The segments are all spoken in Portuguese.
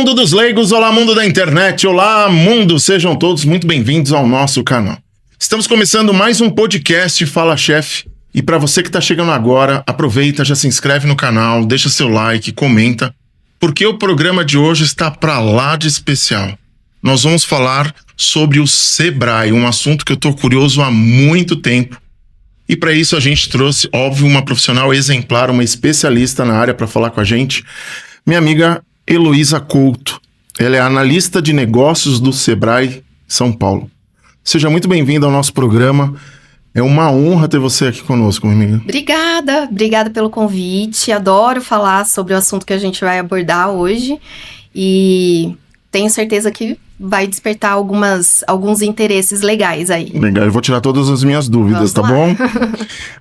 mundo dos leigos, olá mundo da internet, olá mundo, sejam todos muito bem-vindos ao nosso canal. Estamos começando mais um podcast Fala Chef, e para você que está chegando agora, aproveita, já se inscreve no canal, deixa seu like, comenta, porque o programa de hoje está para lá de especial. Nós vamos falar sobre o Sebrae, um assunto que eu estou curioso há muito tempo. E para isso a gente trouxe, óbvio, uma profissional exemplar, uma especialista na área para falar com a gente, minha amiga Heloísa Couto. Ela é analista de negócios do Sebrae São Paulo. Seja muito bem-vinda ao nosso programa. É uma honra ter você aqui conosco, minha amiga. Obrigada pelo convite. Adoro falar sobre o assunto que a gente vai abordar hoje e tenho certeza que vai despertar alguns interesses legais aí. Legal, eu vou tirar todas as minhas dúvidas, tá bom?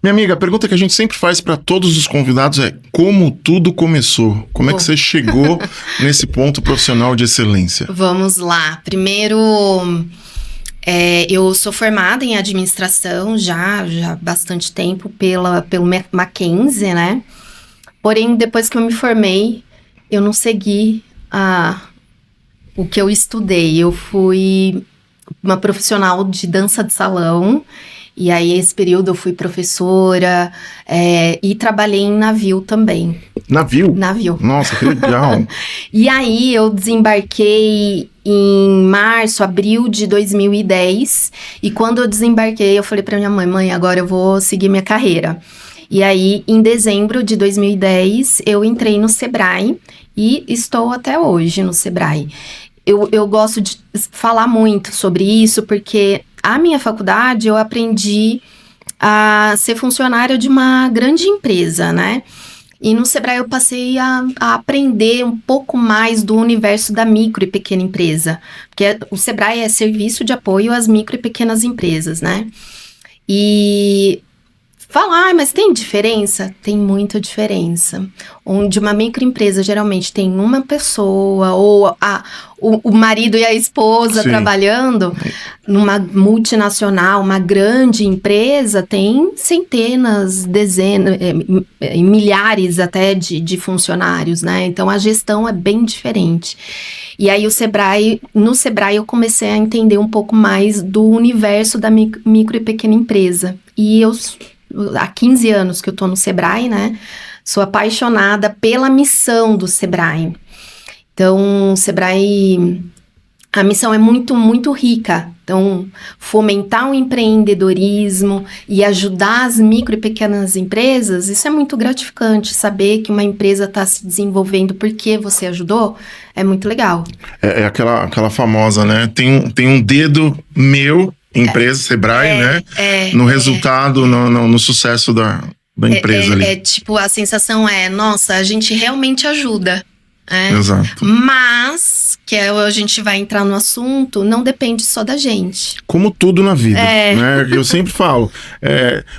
Minha amiga, a pergunta que a gente sempre faz para todos os convidados é: como tudo começou? Como é que você chegou nesse ponto profissional de excelência? Vamos lá. Primeiro, eu sou formada em administração já há bastante tempo pelo Mackenzie, né? Porém, depois que eu me formei, eu não segui o que eu estudei. Eu fui uma profissional de dança de salão, e aí esse período eu fui professora e trabalhei em navio também. Navio? Navio. Nossa, que legal! E aí eu desembarquei em abril de 2010, e quando eu desembarquei eu falei pra minha mãe, agora eu vou seguir minha carreira. E aí, em dezembro de 2010, eu entrei no Sebrae e estou até hoje no Sebrae. Eu gosto de falar muito sobre isso, porque a minha faculdade eu aprendi a ser funcionária de uma grande empresa, né? E no Sebrae eu passei a aprender um pouco mais do universo da micro e pequena empresa. Porque o Sebrae é serviço de apoio às micro e pequenas empresas, né? E falar, mas tem diferença? Tem muita diferença. Onde uma microempresa geralmente tem uma pessoa, ou o marido e a esposa trabalhando. Numa multinacional, uma grande empresa, tem centenas, dezenas, milhares até de funcionários, né? Então a gestão é bem diferente. E aí no Sebrae eu comecei a entender um pouco mais do universo da micro e pequena empresa. E há 15 anos que eu tô no Sebrae, né? Sou apaixonada pela missão do Sebrae. Então, o Sebrae, a missão é muito, muito rica. Então, fomentar o empreendedorismo e ajudar as micro e pequenas empresas, isso é muito gratificante. Saber que uma empresa está se desenvolvendo porque você ajudou, é muito legal. É aquela famosa, né? Tem um dedo meu, empresa, Sebrae, né? No resultado, no sucesso da empresa ali. Tipo, a sensação nossa, a gente realmente ajuda. Exato. Mas, a gente vai entrar no assunto, não depende só da gente. Como tudo na vida, né? Eu sempre falo,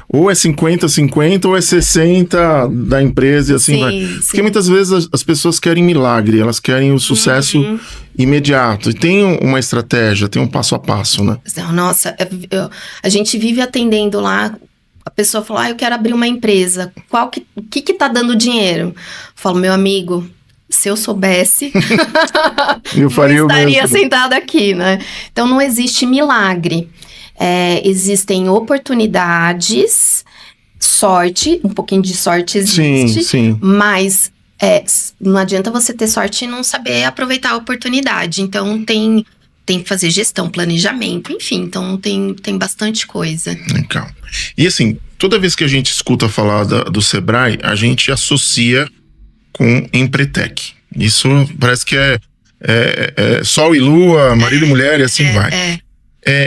ou é 50-50 ou é 60 da empresa e assim vai. Porque muitas vezes as pessoas querem milagre, elas querem o sucesso imediato. E tem uma estratégia, tem um passo a passo, né? Nossa, a gente vive atendendo lá. A pessoa fala, eu quero abrir uma empresa. O que tá dando dinheiro? Eu falo, meu amigo, se eu soubesse, eu faria estaria sentada aqui, né? Então, não existe milagre. Existem oportunidades, sorte, um pouquinho de sorte existe. Sim. Mas não adianta você ter sorte e não saber aproveitar a oportunidade. Então, tem que fazer gestão, planejamento, enfim. Então, tem bastante coisa. Legal. E assim, toda vez que a gente escuta falar do Sebrae, a gente associa com Empretec. Isso parece que é sol e lua, marido e mulher e assim vai.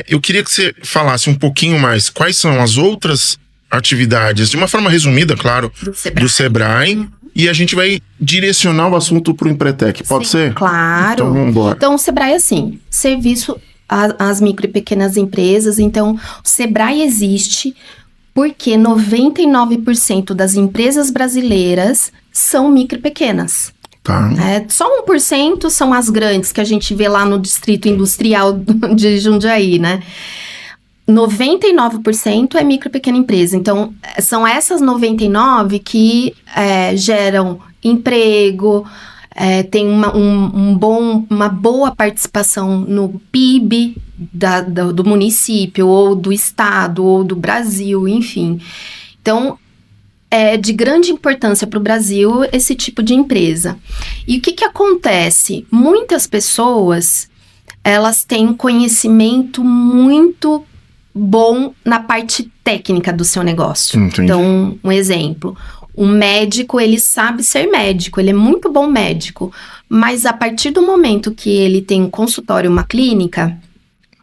Eu queria que você falasse um pouquinho mais quais são as outras atividades, de uma forma resumida, claro, do Sebrae. E a gente vai direcionar o assunto para o Empretec. Pode ser? Claro. Então vamos embora. Então o Sebrae é assim, serviço às micro e pequenas empresas. Então o Sebrae existe porque 99% das empresas brasileiras são micro e pequenas. Tá. Só 1% são as grandes, que a gente vê lá no Distrito Industrial de Jundiaí, né? 99% é micro e pequena empresa. Então, são essas 99 que geram emprego, tem uma boa participação no PIB do município, ou do estado, ou do Brasil, enfim. Então, é de grande importância para o Brasil esse tipo de empresa. E o que acontece? Muitas pessoas, elas têm um conhecimento muito bom na parte técnica do seu negócio. Entendi. Então, um exemplo. Um médico, ele sabe ser médico, ele é muito bom médico. Mas a partir do momento que ele tem um consultório, uma clínica,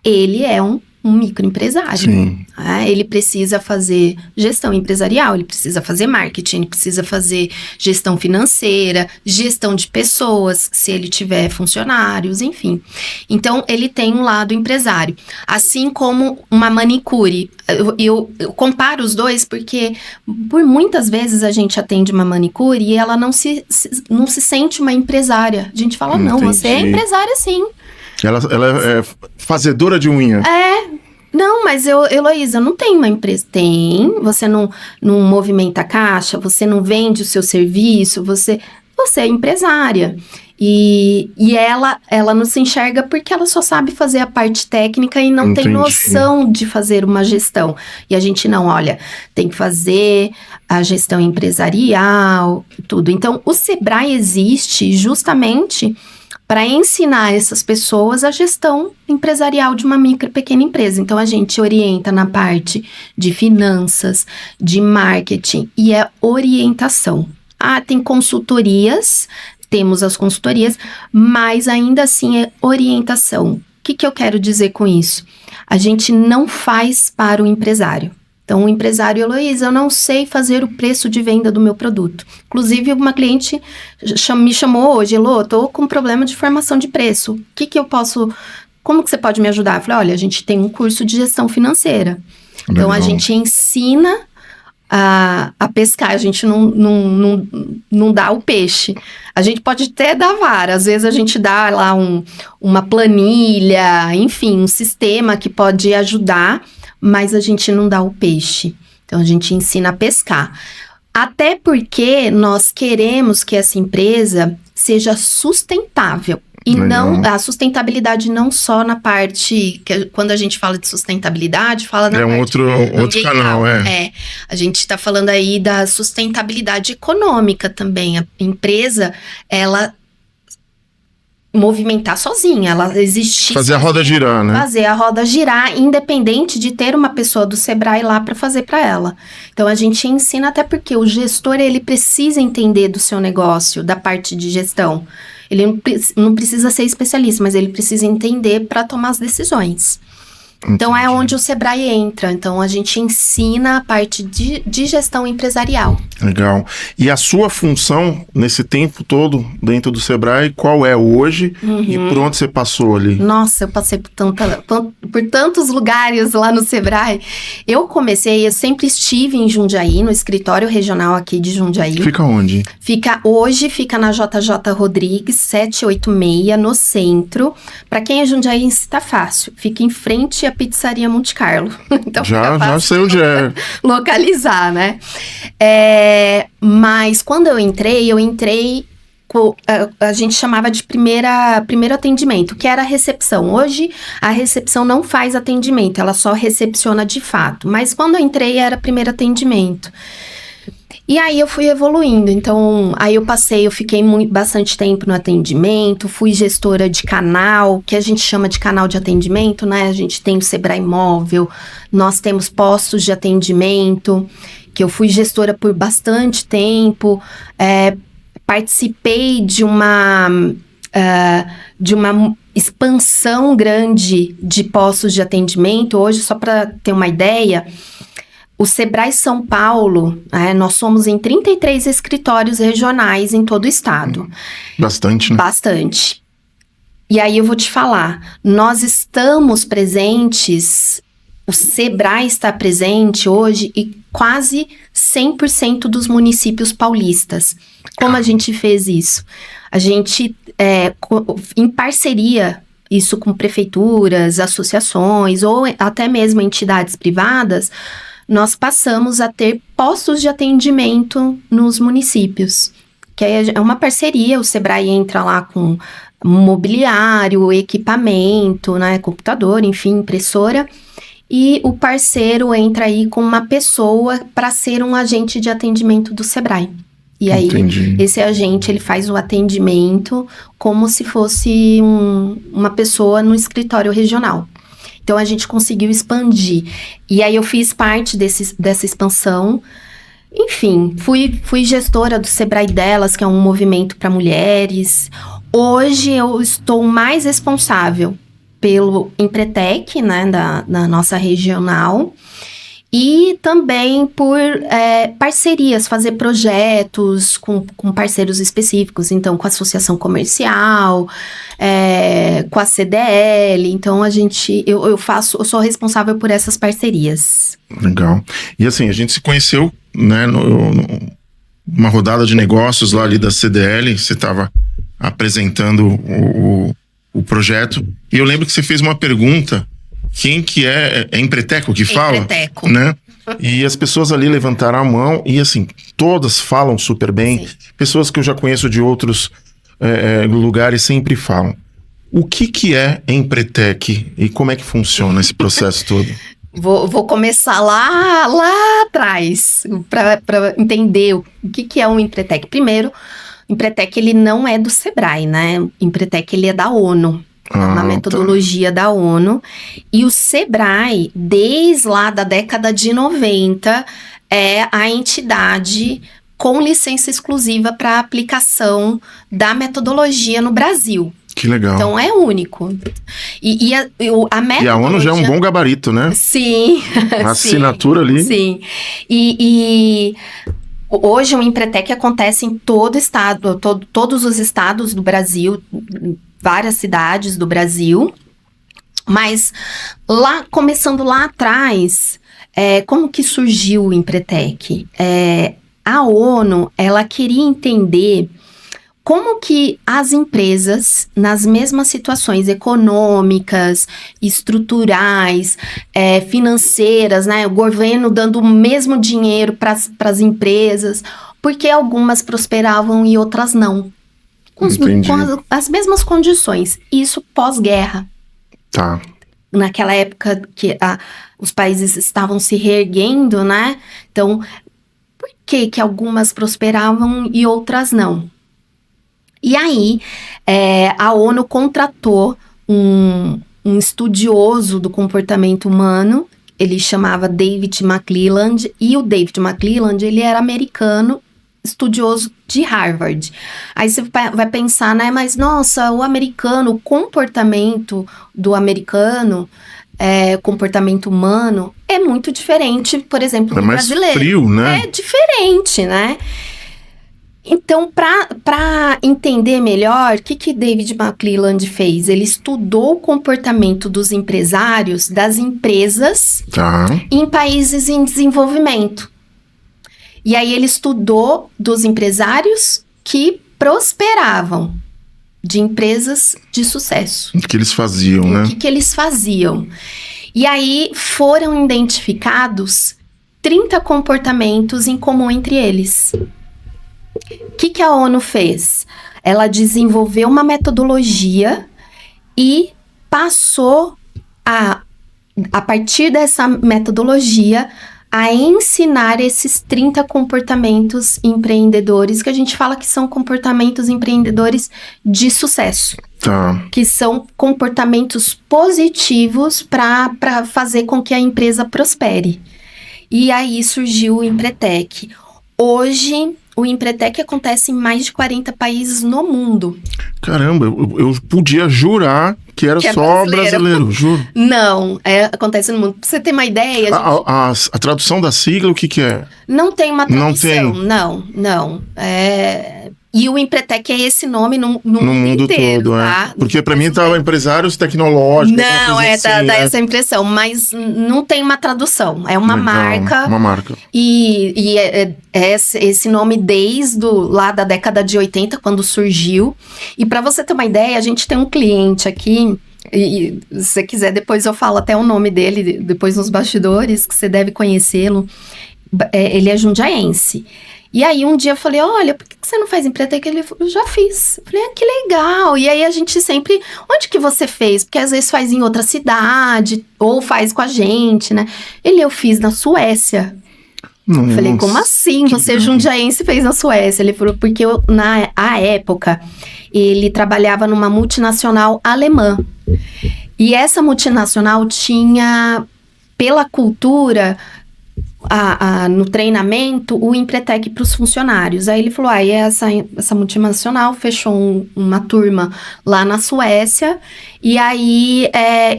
ele é um microempresário. Sim. Ele precisa fazer gestão empresarial, ele precisa fazer marketing, ele precisa fazer gestão financeira, gestão de pessoas, se ele tiver funcionários, enfim. Então, ele tem um lado empresário. Assim como uma manicure. Eu comparo os dois porque, por muitas vezes, a gente atende uma manicure e ela não se sente uma empresária. A gente fala, não, você é empresária sim. Ela é fazedora de unha. Não, mas Heloísa, não tem uma empresa. Tem, você não movimenta a caixa, você não vende o seu serviço, você é empresária. E ela não se enxerga porque ela só sabe fazer a parte técnica e não tem noção de fazer uma gestão. E a gente olha, tem que fazer a gestão empresarial, tudo. Então, o Sebrae existe justamente para ensinar essas pessoas a gestão empresarial de uma micro e pequena empresa. Então, a gente orienta na parte de finanças, de marketing e é orientação. Tem consultorias, temos as consultorias, mas ainda assim é orientação. O que eu quero dizer com isso? A gente não faz para o empresário. Então, o empresário, Heloísa, eu não sei fazer o preço de venda do meu produto. Inclusive, uma cliente me chamou hoje, Elô, eu tô com problema de formação de preço. Como que você pode me ajudar? Eu falei, olha, a gente tem um curso de gestão financeira. Legal. Então, a gente ensina a pescar, a gente não dá o peixe. A gente pode até dar vara, às vezes a gente dá lá uma planilha, enfim, um sistema que pode ajudar, mas a gente não dá o peixe. Então, a gente ensina a pescar. Até porque nós queremos que essa empresa seja sustentável. E a sustentabilidade não só na parte, quando a gente fala de sustentabilidade, fala na parte outro canal, a gente está falando aí da sustentabilidade econômica também. A empresa, ela movimentar sozinha, ela existir. Fazer a roda girar, né? Fazer a roda girar, independente de ter uma pessoa do Sebrae lá para fazer para ela. Então, a gente ensina até porque o gestor, ele precisa entender do seu negócio, da parte de gestão. Ele não precisa ser especialista, mas ele precisa entender para tomar as decisões. Então, é onde o Sebrae entra. Então, a gente ensina a parte de gestão empresarial. Legal. E a sua função, nesse tempo todo, dentro do Sebrae, qual é hoje e por onde você passou ali? Nossa, eu passei por tantos lugares lá no Sebrae. Eu sempre estive em Jundiaí, no escritório regional aqui de Jundiaí. Fica onde? Hoje fica na JJ Rodrigues, 786, no centro. Para quem é Jundiaí, tá fácil. Fica em frente à Pizzaria Monte Carlo. Então, já sei onde é. Localizar, né? Mas quando eu entrei, a gente chamava de primeiro atendimento, que era a recepção. Hoje, a recepção não faz atendimento, ela só recepciona de fato. Mas quando eu entrei, era primeiro atendimento. E aí eu fui evoluindo, então aí eu fiquei bastante tempo no atendimento, fui gestora de canal, que a gente chama de canal de atendimento, né? A gente tem o Sebrae Móvel, nós temos postos de atendimento, que eu fui gestora por bastante tempo, participei de uma expansão grande de postos de atendimento. Hoje, só para ter uma ideia, o Sebrae São Paulo, nós somos em 33 escritórios regionais em todo o estado. Bastante, né? Bastante. E aí eu vou te falar, nós estamos presentes, o Sebrae está presente hoje em quase 100% dos municípios paulistas. Como a gente fez isso? A gente, em parceria, isso com prefeituras, associações ou até mesmo entidades privadas, nós passamos a ter postos de atendimento nos municípios. que é uma parceria, o Sebrae entra lá com mobiliário, equipamento, né, computador, enfim, impressora, e o parceiro entra aí com uma pessoa para ser um agente de atendimento do Sebrae. E aí, esse agente, ele faz o atendimento como se fosse uma pessoa no escritório regional. Então, a gente conseguiu expandir. E aí, eu fiz parte dessa expansão. Enfim, fui gestora do Sebrae Delas, que é um movimento para mulheres. Hoje, eu estou mais responsável pelo Empretec, né, da nossa regional. E também por parcerias, fazer projetos com parceiros específicos, então com a associação comercial, com a CDL, então eu sou responsável por essas parcerias. Legal. E assim, a gente se conheceu, né, numa rodada de negócios lá ali da CDL, você estava apresentando o projeto, e eu lembro que você fez uma pergunta. Quem que é Empreteco que fala? Empreteco. Né? E as pessoas ali levantaram a mão e assim, todas falam super bem. Sim. Pessoas que eu já conheço de outros lugares sempre falam. O que é Empretec e como é que funciona esse processo todo? Vou começar lá atrás para entender o que é um Empretec. Primeiro, o Empretec ele não é do Sebrae, né? O Empretec ele é da ONU. Uma metodologia da ONU. E o Sebrae, desde lá da década de 90, é a entidade com licença exclusiva para aplicação da metodologia no Brasil. Que legal. Então, é único. E a metodologia... E a ONU já é um bom gabarito, né? Sim. A assinatura ali. Sim. E hoje o Empretec acontece em todo estado, todos os estados do Brasil, várias cidades do Brasil, mas começando lá atrás, como que surgiu o Empretec? A ONU, ela queria entender como que as empresas, nas mesmas situações econômicas, estruturais, financeiras, né, o governo dando o mesmo dinheiro para as empresas, porque algumas prosperavam e outras não. Com as mesmas condições. Isso pós-guerra. Tá. Naquela época que os países estavam se reerguendo, né? Então, por que algumas prosperavam e outras não? E aí, a ONU contratou um estudioso do comportamento humano, ele chamava David McClelland, e o David McClelland, ele era americano, estudioso de Harvard. Aí você vai pensar, né, mas nossa, o comportamento do americano, comportamento humano, é muito diferente, por exemplo, do brasileiro. É mais frio, né? É diferente, né? Então, para entender melhor, o que David McClelland fez? Ele estudou o comportamento dos empresários, das empresas, em países em desenvolvimento. E aí ele estudou dos empresários que prosperavam, de empresas de sucesso. O que eles faziam, né? O que eles faziam. E aí foram identificados 30 comportamentos em comum entre eles. O que a ONU fez? Ela desenvolveu uma metodologia e passou a partir dessa metodologia, a ensinar esses 30 comportamentos empreendedores, que a gente fala que são comportamentos empreendedores de sucesso. Tá. Que são comportamentos positivos para fazer com que a empresa prospere. E aí surgiu o Empretec. Hoje, o Empretec acontece em mais de 40 países no mundo. Caramba, eu podia jurar que era só brasileiro, juro. Não, acontece no mundo. Pra você ter uma ideia... A tradução da sigla, o que é? Não tem uma tradução. Não tem? Não. E o Empretec é esse nome no mundo inteiro, todo, tá? Porque pra mim tava empresadores tecnológicos. Não, dá essa impressão, mas não tem uma tradução. É uma marca. Uma marca. E esse nome desde lá da década de 80, quando surgiu. E pra você ter uma ideia, a gente tem um cliente aqui, e se você quiser, depois eu falo até o nome dele, depois nos bastidores, que você deve conhecê-lo. Ele é jundiaense. E aí um dia eu falei, olha, por que você não faz Empretec? Ele falou, eu já fiz. Eu falei, que legal. E aí a gente sempre, onde que você fez? Porque às vezes faz em outra cidade, ou faz com a gente, né? Eu fiz na Suécia. Nossa, Eu falei, como assim? Você jundiaense fez na Suécia? Ele falou, porque na época, ele trabalhava numa multinacional alemã. E essa multinacional tinha, pela cultura, no treinamento, o Empretec para os funcionários. Aí ele falou, essa multinacional fechou uma turma lá na Suécia, e aí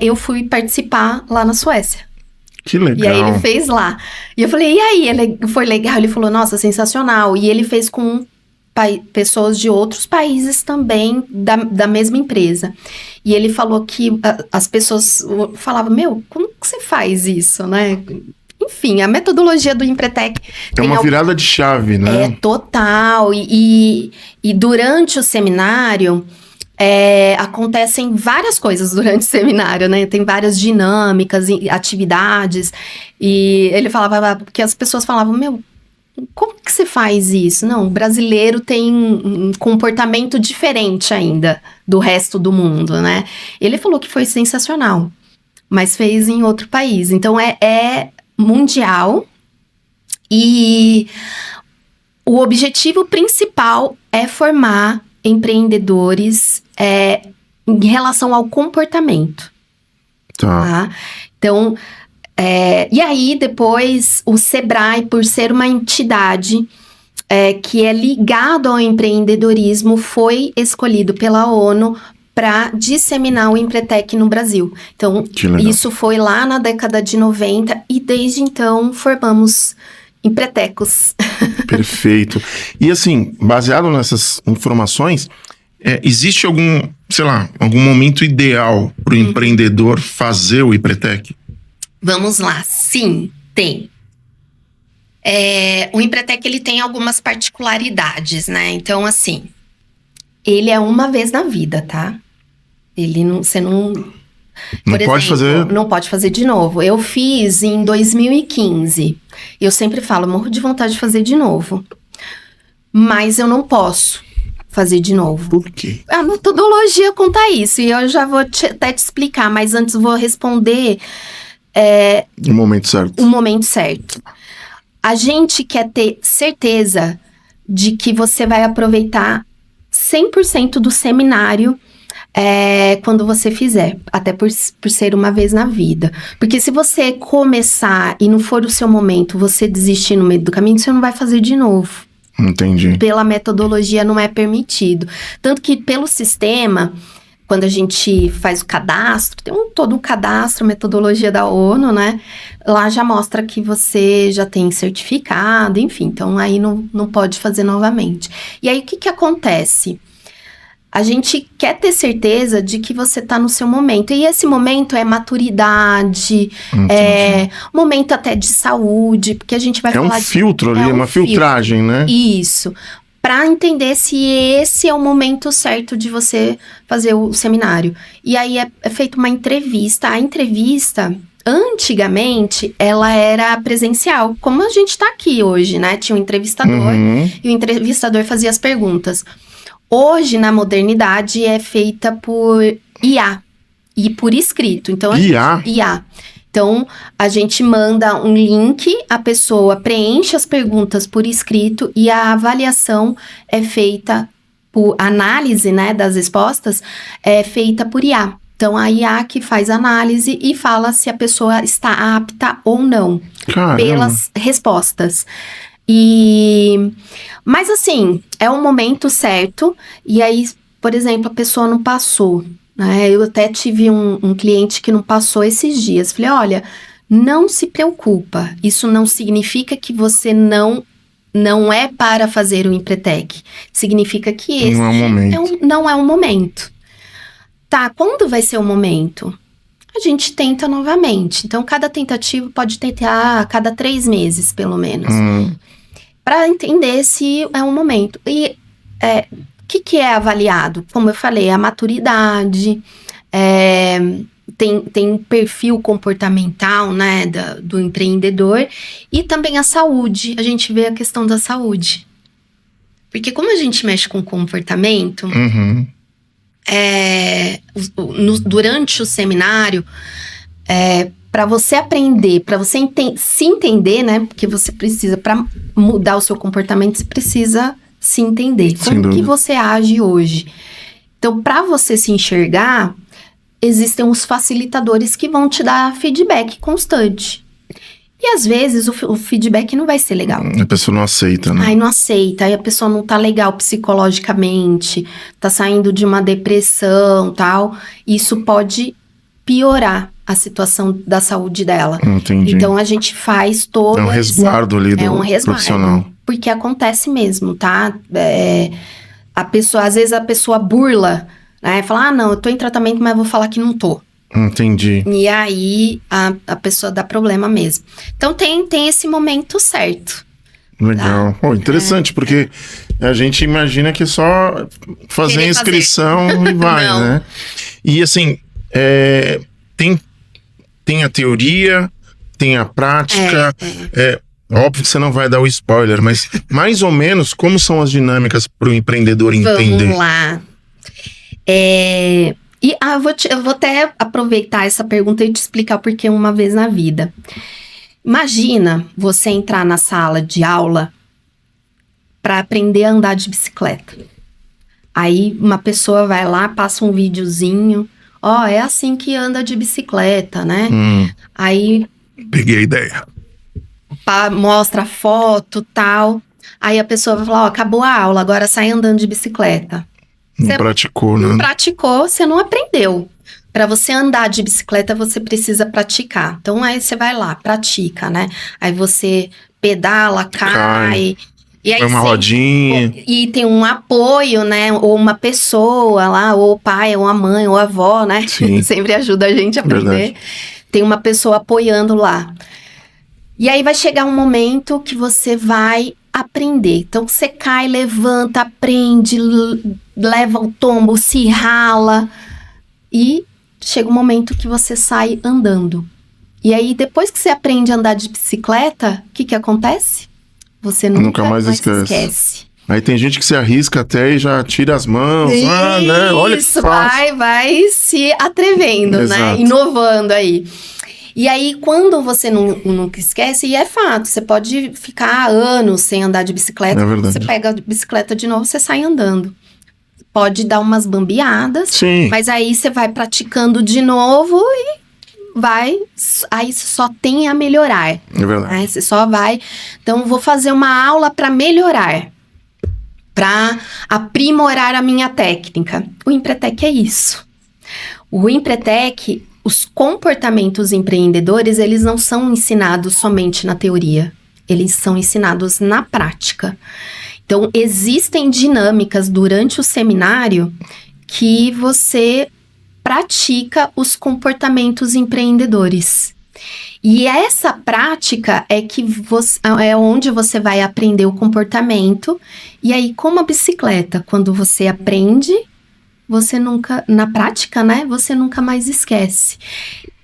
eu fui participar lá na Suécia. Que legal. E aí ele fez lá. E eu falei, e aí? Foi legal? Ele falou, nossa, sensacional. E ele fez com pessoas de outros países também, da mesma empresa. E ele falou que as pessoas falavam, como que você faz isso, né? Enfim, a metodologia do Empretec... É uma virada de chave, né? É, total. E durante o seminário... acontecem várias coisas durante o seminário, né? Tem várias dinâmicas, atividades. E ele falava, porque as pessoas falavam, como que você faz isso? Não, o brasileiro tem um comportamento diferente ainda do resto do mundo, né? Ele falou que foi sensacional, mas fez em outro país. Então, é mundial. E o objetivo principal é formar empreendedores em relação ao comportamento. Tá? Então, e aí depois o Sebrae, por ser uma entidade que é ligado ao empreendedorismo, foi escolhido pela ONU para disseminar o Empretec no Brasil. Então, isso foi lá na década de 90 e desde então formamos empretecos. Perfeito. E assim, baseado nessas informações, existe algum momento ideal para o empreendedor fazer o Empretec? Vamos lá, sim, tem. O Empretec, ele tem algumas particularidades, né? Então, assim, ele é uma vez na vida, tá? Você não... Não pode fazer... Não pode fazer de novo. Eu fiz em 2015. Eu sempre falo, morro de vontade de fazer de novo. Mas eu não posso fazer de novo. Por quê? A metodologia conta isso. E eu já vou até te explicar. Mas antes vou responder... O momento certo. O momento certo. A gente quer ter certeza de que você vai aproveitar 100% do seminário quando você fizer, até por ser uma vez na vida. Porque se você começar e não for o seu momento, você desistir no meio do caminho, você não vai fazer de novo. Entendi. Pela metodologia não é permitido. Tanto que pelo sistema, quando a gente faz o cadastro, tem todo um cadastro, metodologia da ONU, né? Lá já mostra que você já tem certificado, enfim. Então aí não pode fazer novamente. E aí o que acontece? A gente quer ter certeza de que você está no seu momento. E esse momento é maturidade, momento até de saúde, porque a gente vai falar... É um filtro ali, uma filtragem, né? Isso. Para entender se esse é o momento certo de você fazer o seminário. E aí é feita uma entrevista. A entrevista, antigamente, ela era presencial, como a gente está aqui hoje, né? Tinha um entrevistador e o entrevistador fazia as perguntas. Hoje, na modernidade, é feita por IA e por escrito. Então, IA. Então, a gente manda um link, a pessoa preenche as perguntas por escrito e a avaliação é feita por análise, né, das respostas, é feita por IA. Então, a IA que faz análise e fala se a pessoa está apta ou não. Caramba. Pelas respostas. Mas assim, é um momento certo, e aí, por exemplo, a pessoa não passou, né? Eu até tive um cliente que não passou esses dias. Falei, olha, não se preocupa, isso não significa que você não é para fazer o Empretec. Significa que esse não é um momento. Não é um momento. Tá, quando vai ser o momento? A gente tenta novamente. Então, cada tentativa pode tentar a cada 3 meses, pelo menos. Para entender se é um momento. E o que é avaliado? Como eu falei, a maturidade, tem um perfil comportamental, né, do empreendedor, e também a saúde. A gente vê a questão da saúde. Porque como a gente mexe com comportamento, durante o seminário, para você aprender, para você se entender, né? Porque você precisa, para mudar o seu comportamento, você precisa se entender. Como que você age hoje? Então, para você se enxergar, existem os facilitadores que vão te dar feedback constante. E às vezes o feedback não vai ser legal. A pessoa não aceita, né? Aí não aceita, aí a pessoa não tá legal psicologicamente, tá saindo de uma depressão, tal. Isso pode piorar a situação da saúde dela. Entendi. Então a gente faz todo... É um resguardo ali do profissional. Porque acontece mesmo, tá? Às vezes a pessoa burla, né? Fala, não, eu tô em tratamento, mas vou falar que não tô. Entendi. E aí a pessoa dá problema mesmo. Então tem esse momento certo. Legal. Tá? Interessante, porque a gente imagina que é só fazer a inscrição e vai, né? E assim, tem a teoria, tem a prática. Óbvio que você não vai dar o spoiler, mas mais ou menos como são as dinâmicas para o empreendedor entender? Vamos lá. Eu vou até aproveitar essa pergunta e te explicar por que uma vez na vida. Imagina você entrar na sala de aula para aprender a andar de bicicleta. Aí uma pessoa vai lá, passa um videozinho. É assim que anda de bicicleta, né? Aí... Peguei a ideia. Mostra a foto, tal. Aí a pessoa vai falar, acabou a aula, agora sai andando de bicicleta. Não praticou, né? Não praticou, você não aprendeu. Para você andar de bicicleta, você precisa praticar. Então, aí você vai lá, pratica, né? Aí você pedala, cai. E aí uma rodinha. E tem um apoio, né? Ou uma pessoa lá, ou o pai, ou a mãe, ou a avó, né? Sim. Sempre ajuda a gente a aprender. Verdade. Tem uma pessoa apoiando lá. E aí vai chegar um momento que você vai aprender. Então, você cai, levanta, aprende, leva o tombo, se rala. E chega um momento que você sai andando. E aí, depois que você aprende a andar de bicicleta, o que acontece? Você nunca mais esquece. Aí tem gente que se arrisca até e já tira as mãos. Né? Olha que fácil. Vai se atrevendo, né? Inovando aí. E aí, quando você nunca esquece, e é fato, você pode ficar anos sem andar de bicicleta. É verdade. Você pega a bicicleta de novo, você sai andando. Pode dar umas bambeadas, sim, mas aí você vai praticando de novo e aí você só tem a melhorar. É verdade. Né? Você só vai... Então, vou fazer uma aula para melhorar, para aprimorar a minha técnica. O Empretec é isso. O Empretec... Os comportamentos empreendedores, eles não são ensinados somente na teoria. Eles são ensinados na prática. Então, existem dinâmicas durante o seminário que você pratica os comportamentos empreendedores. E essa prática é onde você vai aprender o comportamento. E aí, como a bicicleta, quando você aprende... Você nunca, na prática, né? Você nunca mais esquece.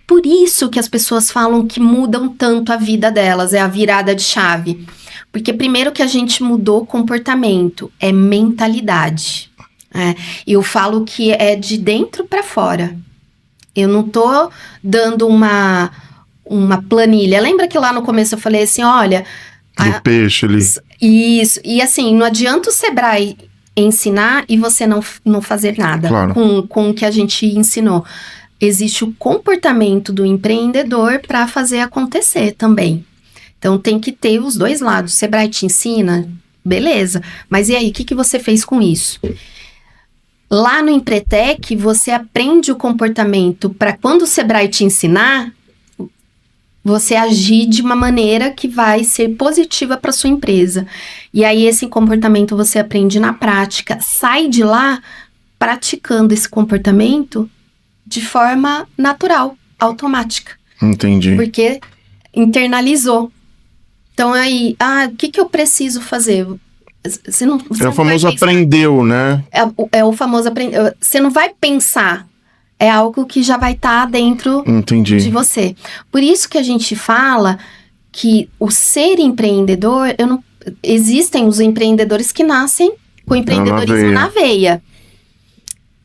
Por isso que as pessoas falam que mudam tanto a vida delas, é a virada de chave. Porque primeiro que a gente mudou comportamento, é mentalidade. Eu falo que é de dentro para fora. Eu não tô dando uma planilha. Lembra que lá no começo eu falei assim, olha... Do peixe ali. Isso. E assim, não adianta o Sebrae... ensinar e você não fazer nada. Claro. com o que a gente ensinou. Existe o comportamento do empreendedor para fazer acontecer também. Então, tem que ter os dois lados. O Sebrae te ensina, beleza. Mas e aí, o que você fez com isso? Lá no Empretec, você aprende o comportamento para quando o Sebrae te ensinar, você agir de uma maneira que vai ser positiva para sua empresa. E aí, esse comportamento você aprende na prática. Sai de lá praticando esse comportamento de forma natural, automática. Entendi. Porque internalizou. Então, aí, o que eu preciso fazer? Você o famoso aprendeu, né? É o famoso aprendeu. Você não vai pensar é algo que já vai estar dentro de você. Por isso que a gente fala que o ser empreendedor, existem os empreendedores que nascem com empreendedorismo na veia.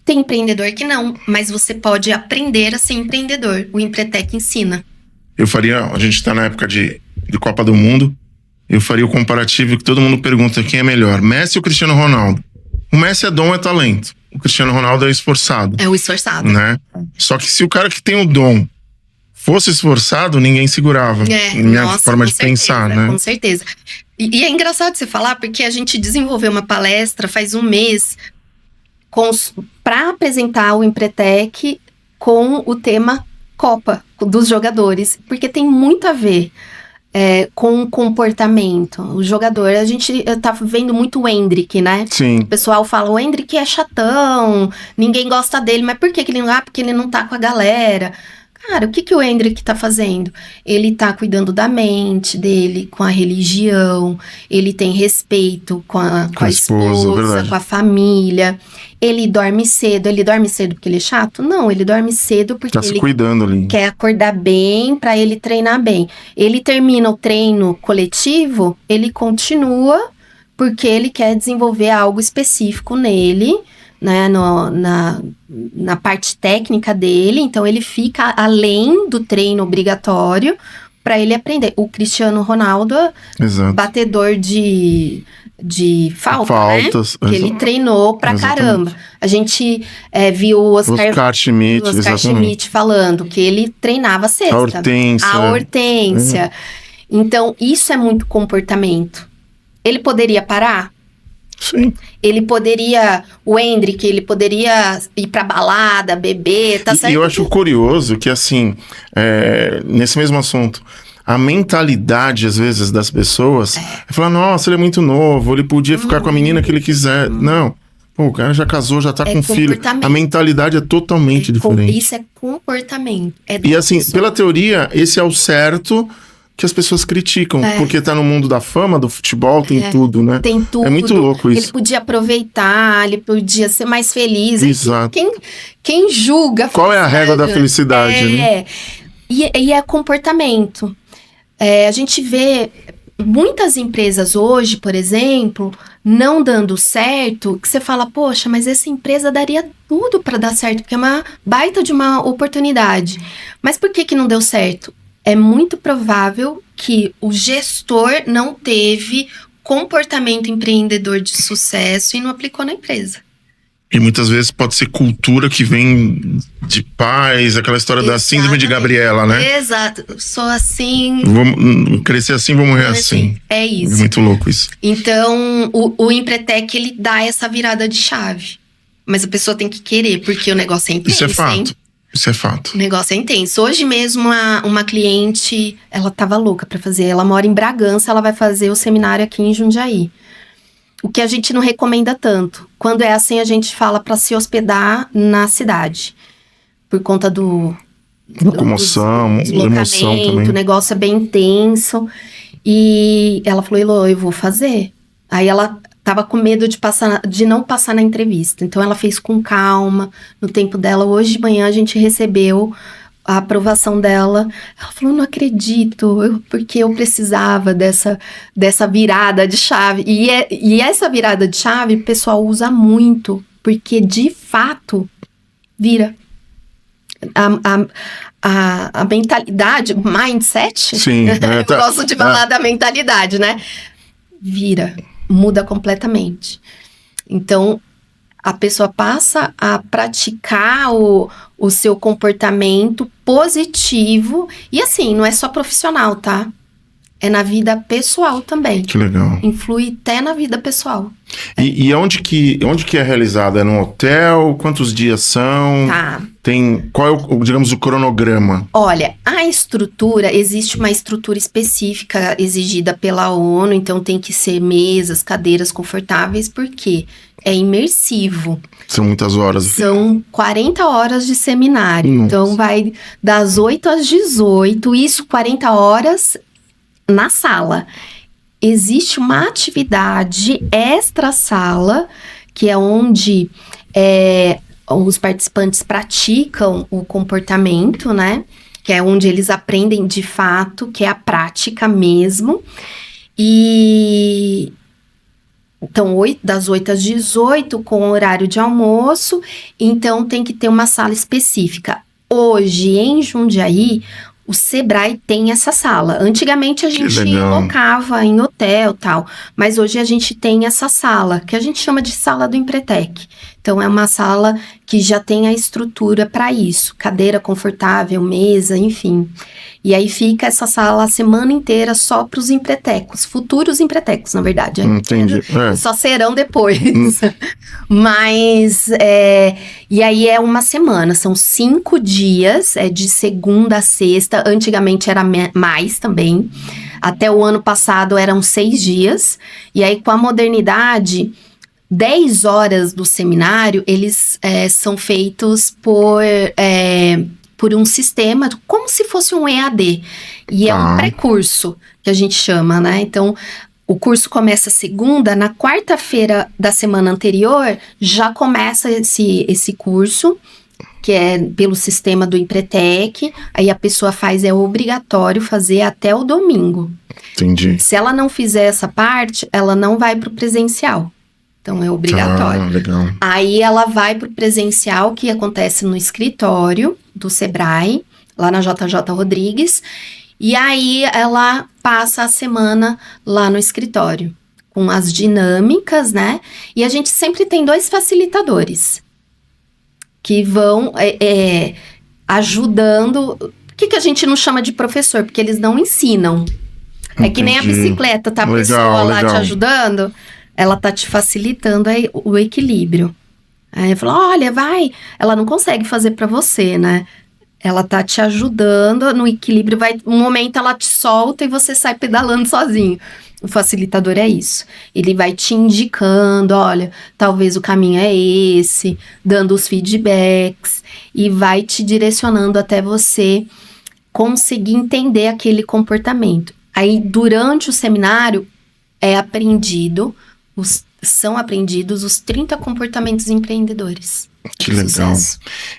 Tem empreendedor que não, mas você pode aprender a ser empreendedor. O Empretec ensina. A gente está na época de Copa do Mundo, eu faria o comparativo que todo mundo pergunta quem é melhor, Messi ou Cristiano Ronaldo? O Messi é dom, é talento. O Cristiano Ronaldo é esforçado. É o esforçado. Né? Só que se o cara que tem o dom fosse esforçado, ninguém segurava. Minha forma de pensar, né? Com certeza. E é engraçado você falar, porque a gente desenvolveu uma palestra faz um mês para apresentar o Empretec com o tema Copa dos jogadores, porque tem muito a ver com o comportamento. O jogador, a gente tá vendo muito o Endrick, né? Sim. O pessoal fala, o Endrick é chatão, ninguém gosta dele, mas por que ele não? Porque ele não tá com a galera. Cara, o que o Endrick tá fazendo? Ele tá cuidando da mente dele, com a religião, ele tem respeito com a esposa, com a família. Ele dorme cedo porque ele é chato? Não, ele dorme cedo porque ele se cuidando ali. Quer acordar bem para ele treinar bem. Ele termina o treino coletivo, ele continua porque ele quer desenvolver algo específico nele, né, na parte técnica dele, então ele fica além do treino obrigatório para ele aprender. O Cristiano Ronaldo, batedor de faltas, né? Que ele treinou pra caramba. A gente viu o Oscar Schmidt falando que ele treinava cesta. A Hortência. Então, isso é muito comportamento. Ele poderia parar? Sim. O Endrick, ele poderia ir pra balada, beber, tá certo? E eu acho curioso que, assim, nesse mesmo assunto, a mentalidade, às vezes, das pessoas é falar, nossa, ele é muito novo, ele podia ficar com a menina que ele quiser. Não. Pô, o cara já casou, já tá com filho. A mentalidade é totalmente diferente. Isso é comportamento. E assim, pela teoria, esse é o certo que as pessoas criticam, porque tá no mundo da fama, do futebol, tem tudo, né? Tem tudo. É muito louco isso. Ele podia aproveitar, ele podia ser mais feliz. Exato. Quem julga... Qual é a régua da felicidade, né? E é comportamento. A gente vê muitas empresas hoje, por exemplo, não dando certo, que você fala, poxa, mas essa empresa daria tudo para dar certo, porque é uma baita de uma oportunidade. Mas por que não deu certo? É muito provável que o gestor não teve comportamento empreendedor de sucesso e não aplicou na empresa. E muitas vezes pode ser cultura que vem de pais, aquela história da síndrome de Gabriela, né? Exato. Sou assim... Vou crescer assim, vou morrer assim. É isso. É muito louco isso. Então, o Empretec, ele dá essa virada de chave. Mas a pessoa tem que querer, porque o negócio é intenso. Isso é fato. Isso é fato. O negócio é intenso. Hoje mesmo, uma cliente, ela tava louca pra fazer. Ela mora em Bragança, ela vai fazer o seminário aqui em Jundiaí. O que a gente não recomenda tanto. Quando é assim, a gente fala para se hospedar na cidade. Por conta do locomoção, emoção também. O negócio é bem intenso. E ela falou, Elô, eu vou fazer. Aí ela tava com medo de não passar na entrevista. Então ela fez com calma, no tempo dela. Hoje de manhã a gente recebeu a aprovação dela. Ela falou, não acredito, porque eu precisava dessa virada de chave. E essa virada de chave o pessoal usa muito, porque de fato vira. A mentalidade, o mindset, sim, eu gosto de falar da mentalidade, né? Vira, muda completamente. Então, a pessoa passa a praticar o seu comportamento positivo. E assim, não é só profissional, tá? É na vida pessoal também. Que legal. Influi até na vida pessoal. E onde que é realizada? É num hotel? Quantos dias são? Tá. Qual é digamos, o cronograma? Olha, existe uma estrutura específica exigida pela ONU, então tem que ser mesas, cadeiras confortáveis, porque é imersivo. São muitas horas. São 40 horas de seminário. Nossa. Então vai das 8 às 18, isso 40 horas na sala. Existe uma atividade extra-sala, que é onde os participantes praticam o comportamento, né? Que é onde eles aprendem de fato, que é a prática mesmo. E então, das 8 às 18, com horário de almoço. Então, tem que ter uma sala específica. Hoje, em Jundiaí, o Sebrae tem essa sala. Antigamente, a gente colocava em hotel e tal. Mas hoje, a gente tem essa sala, que a gente chama de sala do Empretec. Então, é uma sala que já tem a estrutura para isso. Cadeira confortável, mesa, enfim. E aí fica essa sala a semana inteira só para os empretecos. Futuros empretecos, na verdade. Entendi. Só serão depois. Mas, e aí é uma semana. São 5 dias, de segunda a sexta. Antigamente era mais também. Até o ano passado eram 6 dias. E aí, com a modernidade, 10 horas do seminário, eles são feitos por um sistema, como se fosse um EAD. E é um pré-curso, que a gente chama, né? Então, o curso começa segunda, na quarta-feira da semana anterior, já começa esse curso, que é pelo sistema do Empretec. Aí a pessoa é obrigatório fazer até o domingo. Entendi. Se ela não fizer essa parte, ela não vai para o presencial. Então, é obrigatório. Legal. Aí, ela vai para o presencial, que acontece no escritório do Sebrae, lá na JJ Rodrigues. E aí, ela passa a semana lá no escritório, com as dinâmicas, né? E a gente sempre tem 2 facilitadores, que vão ajudando. O que a gente não chama de professor? Porque eles não ensinam. Entendi. É que nem a bicicleta, tá? A pessoa lá te ajudando... Ela tá te facilitando o equilíbrio. Aí eu falo, olha, vai. Ela não consegue fazer pra você, né? Ela tá te ajudando no equilíbrio. Um momento ela te solta e você sai pedalando sozinho. O facilitador é isso. Ele vai te indicando, olha, talvez o caminho é esse, dando os feedbacks e vai te direcionando até você conseguir entender aquele comportamento. Aí, durante o seminário, são aprendidos os 30 comportamentos empreendedores. Que legal.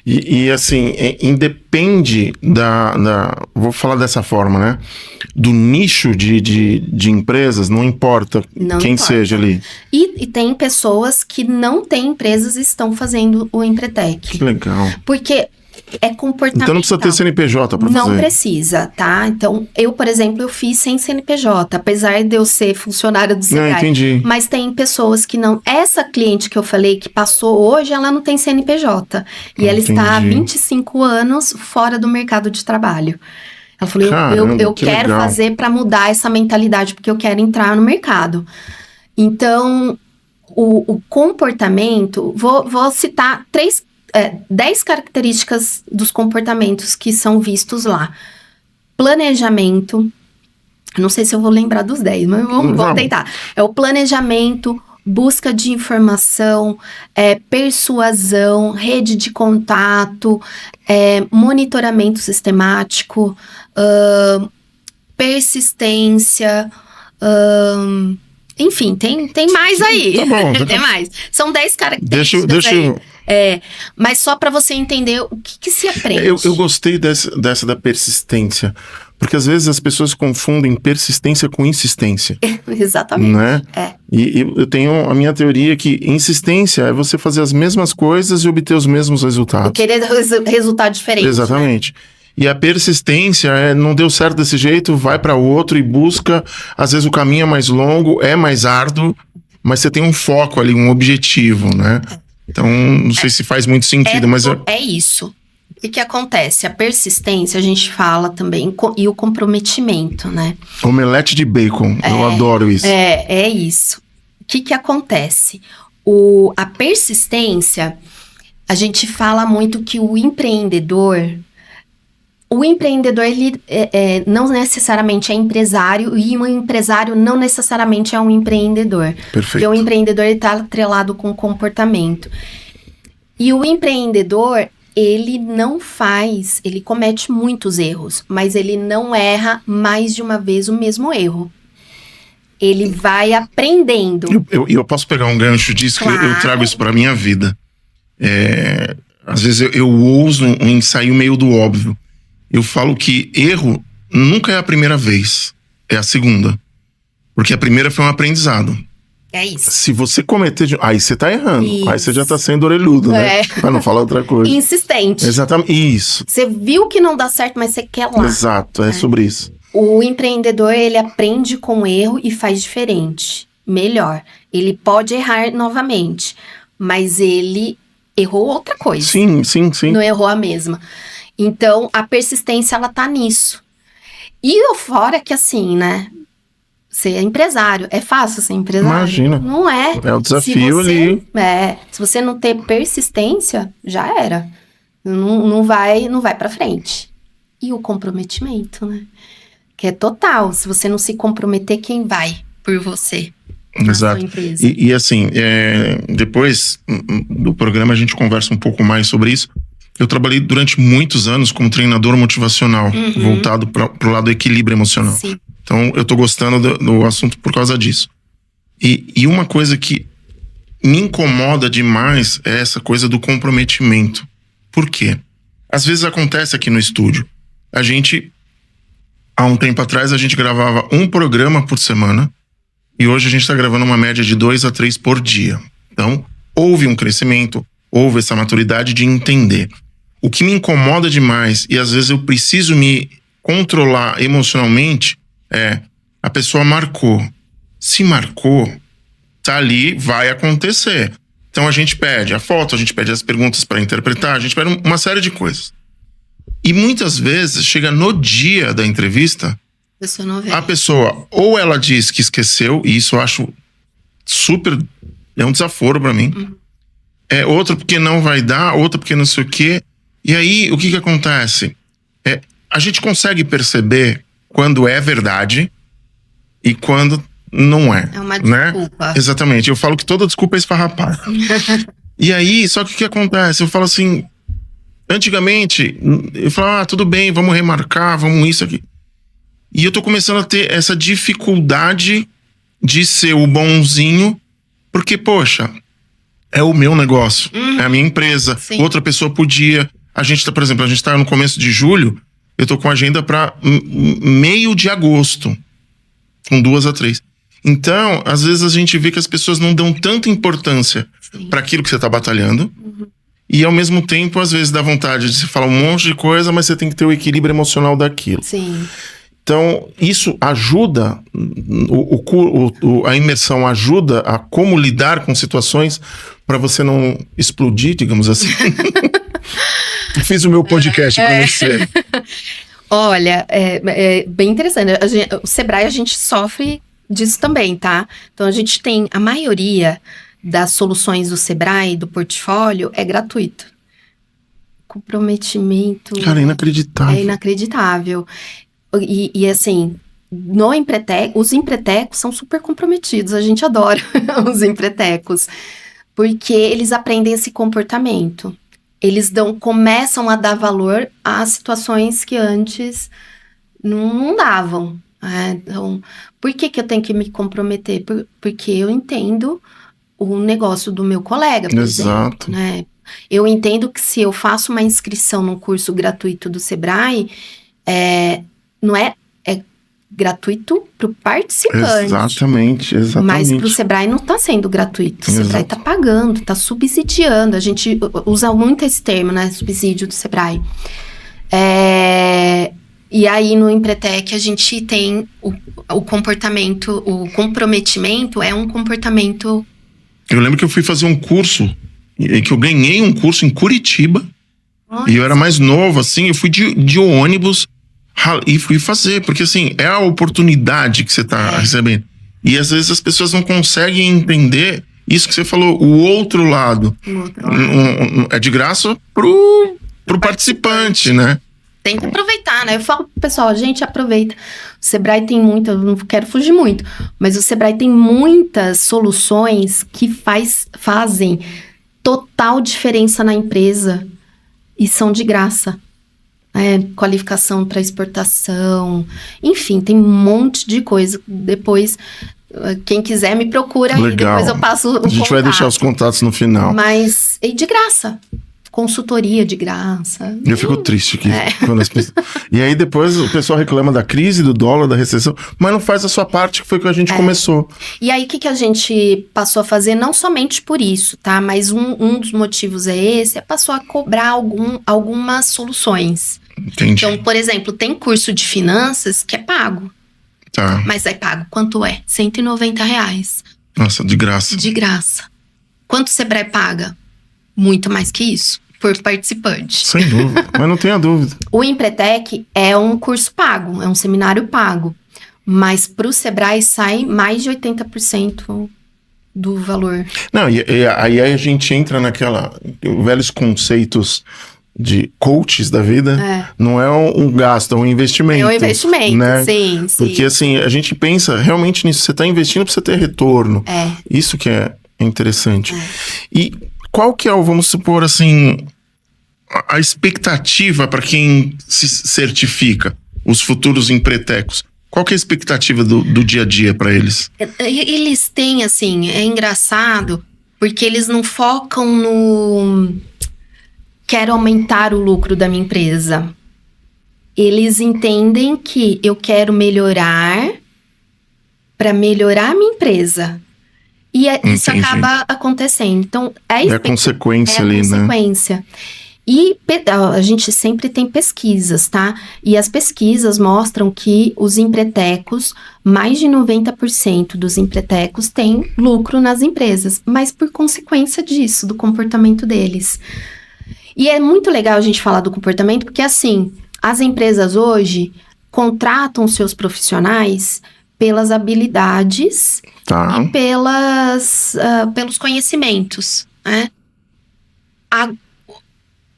E assim, independe vou falar dessa forma, né? Do nicho de empresas, não importa quem seja ali. E tem pessoas que não têm empresas e estão fazendo o Empretec. Que legal. Porque é comportamental. Então não precisa ter CNPJ para fazer. Não precisa, tá? Então, eu, por exemplo, eu fiz sem CNPJ, apesar de eu ser funcionária do Sebrae. Entendi. Mas tem pessoas que não... Essa cliente que eu falei que passou hoje, ela não tem CNPJ. E ela está há 25 anos fora do mercado de trabalho. Ela falou, eu quero fazer para mudar essa mentalidade, porque eu quero entrar no mercado. Então, o comportamento... Vou citar 10 características dos comportamentos que são vistos lá. Planejamento. Não sei se eu vou lembrar dos 10, mas vamos tentar. É o planejamento, busca de informação, persuasão, rede de contato, monitoramento sistemático, persistência, enfim, tem mais aí. Tá bom. Tem mais. São 10 características aí. Mas só para você entender o que se aprende. Eu gostei dessa da persistência, porque às vezes as pessoas confundem persistência com insistência. Exatamente. Né? E eu tenho a minha teoria que insistência é você fazer as mesmas coisas e obter os mesmos resultados. E querer resultado diferente. Exatamente. Né? E a persistência não deu certo desse jeito, vai para outro e busca. Às vezes o caminho é mais longo, é mais árduo, mas você tem um foco ali, um objetivo, né? Então, não sei se faz muito sentido, mas... É isso. O que acontece? A persistência, a gente fala também, e o comprometimento, né? Omelete de bacon, eu adoro isso. É isso. O que acontece? A persistência, a gente fala muito que o empreendedor, ele não necessariamente é empresário, e um empresário não necessariamente é um empreendedor. Perfeito. Porque o empreendedor está atrelado com o comportamento. E o empreendedor, ele comete muitos erros, mas ele não erra mais de uma vez o mesmo erro. Ele vai aprendendo. Eu posso pegar um gancho disso, claro. Que eu trago isso para minha vida. Às vezes eu ouso um ensaio meio do óbvio. Eu falo que erro nunca é a primeira vez, é a segunda. Porque a primeira foi um aprendizado. É isso. Se você cometer... Aí você tá errando. Isso. Aí você já tá sendo orelhudo, né? Pra não falar outra coisa. Insistente. Exatamente. Isso. Você viu que não dá certo, mas você quer lá. Exato, é sobre isso. O empreendedor, ele aprende com o erro e faz diferente. Melhor. Ele pode errar novamente, mas ele errou outra coisa. Sim. Não errou a mesma. Então, a persistência, ela tá nisso. E fora que assim, né? Ser empresário. É fácil ser empresário? Imagina. Não é. É o desafio ali. Se você não ter persistência, já era. Não vai pra frente. E o comprometimento, né? Que é total. Se você não se comprometer, quem vai por você? Exato. Sua empresa. E assim, depois do programa a gente conversa um pouco mais sobre isso. Eu trabalhei durante muitos anos como treinador motivacional, voltado pro lado do equilíbrio emocional. Sim. Então, eu tô gostando do assunto por causa disso. E uma coisa que me incomoda demais é essa coisa do comprometimento. Por quê? Às vezes acontece aqui no estúdio. Há um tempo atrás, a gente gravava um programa por semana. E hoje a gente tá gravando uma média de 2 a 3 por dia. Então, houve um crescimento, houve essa maturidade de entender. O que me incomoda demais, e às vezes eu preciso me controlar emocionalmente, a pessoa marcou. Se marcou, tá ali, vai acontecer. Então a gente pede a foto, a gente pede as perguntas para interpretar, a gente pede uma série de coisas. E muitas vezes, chega no dia da entrevista, a pessoa, ou ela diz que esqueceu, e isso eu acho super, é um desaforo para mim. Outra porque não vai dar, outra porque não sei o quê. E aí, o que acontece? A gente consegue perceber quando é verdade e quando não é. É uma né? desculpa. Exatamente. Eu falo que toda desculpa é esfarrapada. E aí, só que o que acontece? Eu falo assim, antigamente, eu falo, tudo bem, vamos remarcar, vamos isso aqui. E eu tô começando a ter essa dificuldade de ser o bonzinho, porque, poxa, é o meu negócio, é a minha empresa. Sim. Outra pessoa podia. A gente tá, por exemplo, no começo de julho, eu tô com agenda para meio de agosto, com 2 a 3. Então, às vezes a gente vê que as pessoas não dão tanta importância para aquilo que você tá batalhando. E ao mesmo tempo, às vezes dá vontade de se falar um monte de coisa, mas você tem que ter o equilíbrio emocional daquilo. Sim. Então, isso ajuda, a imersão ajuda a como lidar com situações para você não explodir, digamos assim. Fiz o meu podcast para você. Olha, é bem interessante. O Sebrae, a gente sofre disso também, tá? Então, a gente tem a maioria das soluções do Sebrae, do portfólio, é gratuito. Comprometimento... Cara, inacreditável. É inacreditável. E assim, os empretecos são super comprometidos. A gente adora os empretecos. Porque eles aprendem esse comportamento. Eles começam a dar valor às situações que antes não davam. Então, por que eu tenho que me comprometer? Porque eu entendo o negócio do meu colega, por Exato. exemplo, né? Eu entendo que se eu faço uma inscrição num curso gratuito do Sebrae, não é gratuito para o participante. Exatamente. Mas para o Sebrae não está sendo gratuito. O Sebrae está pagando, está subsidiando. A gente usa muito esse termo, né? Subsídio do Sebrae. E aí no Empretec a gente tem o comportamento, o comprometimento é um comportamento... Eu lembro que eu fui fazer um curso, que eu ganhei um curso em Curitiba. Nossa. E eu era mais novo, assim, eu fui de ônibus e fui fazer, porque assim, é a oportunidade que você tá recebendo. E às vezes as pessoas não conseguem entender isso que você falou, o outro lado. É de graça pro participante, né? Tem que aproveitar, né? Eu falo pro pessoal, gente, aproveita. O Sebrae tem eu não quero fugir muito, mas o Sebrae tem muitas soluções que fazem total diferença na empresa e são de graça. Qualificação para exportação, enfim, tem um monte de coisa. Depois, Quem quiser me procura aí, Legal. depois eu passo o contato. A gente vai deixar os contatos no final. Mas, e de graça. Consultoria de graça. Eu fico triste aqui. Quando as pessoas... E aí depois o pessoal reclama da crise, do dólar, da recessão, mas não faz a sua parte, que foi que a gente começou. E aí, o que a gente passou a fazer, não somente por isso, tá? Mas um dos motivos é esse, passou a cobrar algumas soluções. Entendi. Então, por exemplo, tem curso de finanças que é pago. Tá. Mas é pago. Quanto é? R$190. Nossa, de graça. De graça. Quanto o Sebrae paga? Muito mais que isso. Por participante. Sem dúvida, mas não tenha dúvida. O Empretec é um curso pago, é um seminário pago. Mas para o Sebrae sai mais de 80% do valor. Não, e aí a gente entra velhos conceitos de coaches da vida. Não é um gasto, é um investimento. É um investimento, né? sim. Porque assim, a gente pensa realmente nisso, você está investindo para você ter retorno. Isso que é interessante. E qual que é vamos supor assim, a expectativa para quem se certifica, os futuros empretecos? Qual que é a expectativa do dia a dia para eles? Eles têm, assim, é engraçado, porque eles não focam no quero aumentar o lucro da minha empresa. Eles entendem que eu quero melhorar para melhorar a minha empresa. E isso acaba acontecendo. Então, é a consequência ali, né? É a consequência. E a gente sempre tem pesquisas, tá? E as pesquisas mostram que os empretecos, mais de 90% dos empretecos têm lucro nas empresas, mas por consequência disso, do comportamento deles. E é muito legal a gente falar do comportamento, porque assim, as empresas hoje contratam seus profissionais pelas habilidades e pelos conhecimentos, né?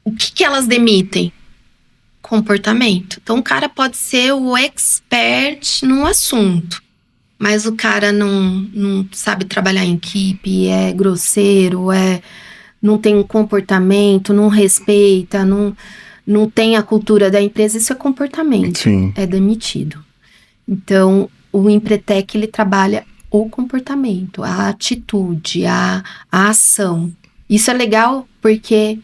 O que elas demitem? Comportamento. Então, o cara pode ser o expert num assunto, mas o cara não sabe trabalhar em equipe, é grosseiro, não tem um comportamento, não respeita, não tem a cultura da empresa, isso é comportamento. Sim. É demitido. Então, o Empretec, ele trabalha o comportamento, a atitude, a ação. Isso é legal porque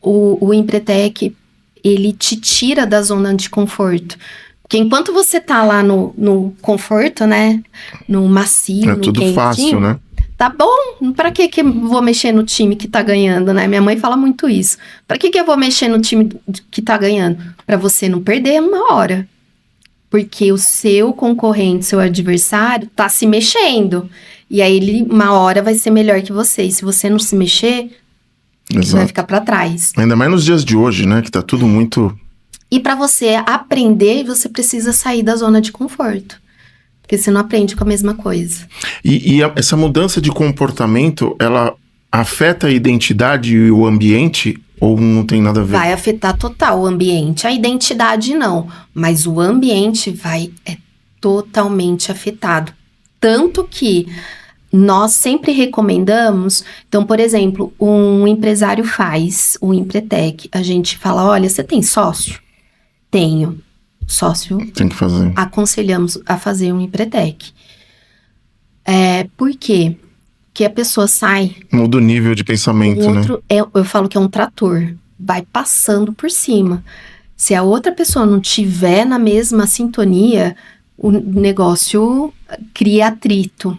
o Empretec, ele te tira da zona de conforto. Porque enquanto você tá lá no conforto, né? No macio, no tudo quentinho, fácil, né? Tá bom, pra que eu vou mexer no time que tá ganhando, né? Minha mãe fala muito isso. Pra que eu vou mexer no time que tá ganhando? Pra você não perder uma hora. Porque o seu concorrente, seu adversário, tá se mexendo. E aí, ele, uma hora, vai ser melhor que você. E se você não se mexer, você vai ficar pra trás. Ainda mais nos dias de hoje, né? Que tá tudo muito... E pra você aprender, você precisa sair da zona de conforto. Porque você não aprende com a mesma coisa. E essa mudança de comportamento, ela afeta a identidade e o ambiente? Ou não tem nada a ver? Vai afetar total o ambiente. A identidade não, mas o ambiente é totalmente afetado. Tanto que nós sempre recomendamos... Então, por exemplo, um empresário faz o Empretec. A gente fala, olha, você tem sócio? Tenho. Sócio, tem que fazer. Aconselhamos a fazer um Empretec. Por quê? Porque a pessoa sai... Muda o nível de pensamento, né? Eu falo que é um trator. Vai passando por cima. Se a outra pessoa não tiver na mesma sintonia, o negócio cria atrito.